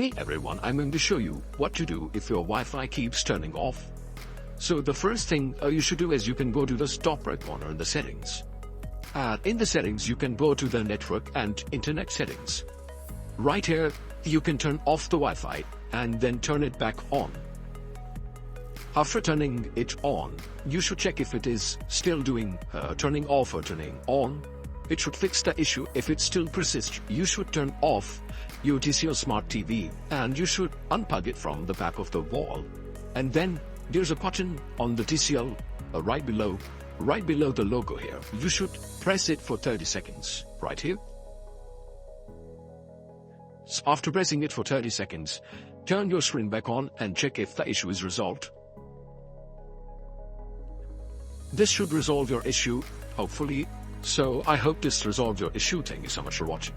Hey everyone, I'm going to show you what to do if your Wi-Fi keeps turning off. So the first thing you should do is you can go to the top right corner in the settings. In the settings you can go to the network and internet settings. Right here you can turn off the Wi-Fi and then turn it back on. After turning it on, you should check if it is still doing turning off or turning on. It should fix the issue. If it still persists, you should turn off your TCL Smart TV and you should unplug it from the back of the wall. And then there's a button on the TCL right below the logo here. You should press it for 30 seconds right here. So after pressing it for 30 seconds, turn your screen back on and check if the issue is resolved. This should resolve your issue, hopefully. So I hope this resolved your issue. Thank you so much for watching.